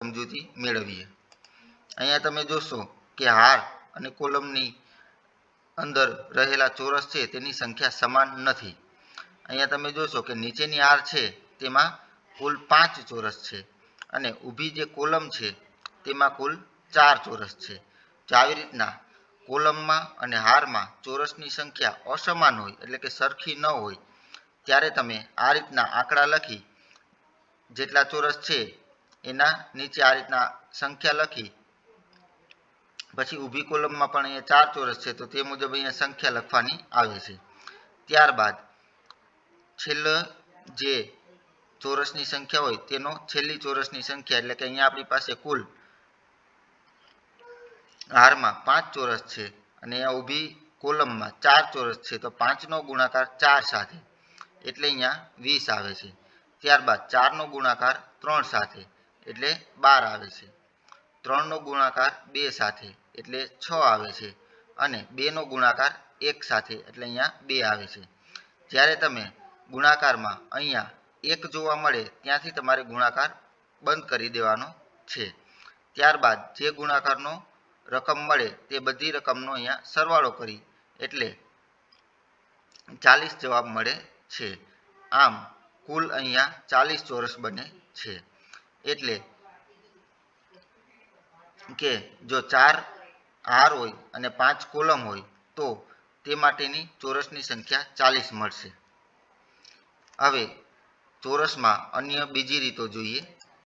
સમજૂતી મેળવીએ। અહીંયા તમે જોશો કે હાર અને કોલમની અંદર રહેલા ચોરસ છે તેની સંખ્યા સમાન નથી। અહીંયા તમે જોશો કે નીચેની હાર છે તેમાં કુલ 5 ચોરસ છે અને ઊભી જે કોલમ છે તેમાં કુલ 4 ચોરસ છે। જો આવી રીતના કોલમમાં અને હારમાં ચોરસની સંખ્યા અસમાન હોય એટલે કે સરખી ન હોય ત્યારે તમે આ રીતના આંકડા લખી જેટલા ચોરસ છે એના નીચે આ રીતના સંખ્યા લખી પછી ઊભી કોલમમાં પણ અહીંયા 4 ચોરસ છે તો તે મુજબ અહીંયા સંખ્યા લખવાની આવે છે। ત્યારબાદ છેલ્લો જે ચોરસની સંખ્યા હોય તેનો છેલ્લી ચોરસની સંખ્યા એટલે કે અહીંયા આપણી પાસે કુલ હારમાં 5 ચોરસ છે અને અહીંયા ઊભી કોલમમાં 4 ચોરસ છે તો 5 નો ગુણાકાર 4 સાથે એટલે અહીંયા 20 આવે છે। ત્યારબાદ 4 નો ગુણાકાર 3 સાથે એટલે 12 આવે છે। 3 નો ગુણાકાર 2 સાથે એટલે 6 આવે છે અને 2 નો ગુણાકાર 1 સાથે એટલે અહીંયા 2 આવે છે। જ્યારે તમે ગુણાકારમાં અહીંયા 1 જોવા મળે ત્યાંથી તમારે ગુણાકાર બંધ કરી દેવાનો છે। ત્યારબાદ જે ગુણાકારનો રકમ મળે તે બધી રકમનો અહીંયા સરવાળો કરી એટલે 40 જવાબ મળે છે। આમ કુલ અહીંયા 40 ચોરસ બને છે। એટલે કે જો 4 હાર હોય અને 5 કોલમ હોય તો તે માટેની ચોરસની સંખ્યા 40 મળશે। હવે ચોરસમાં અન્ય બીજી રીતો જોઈએ।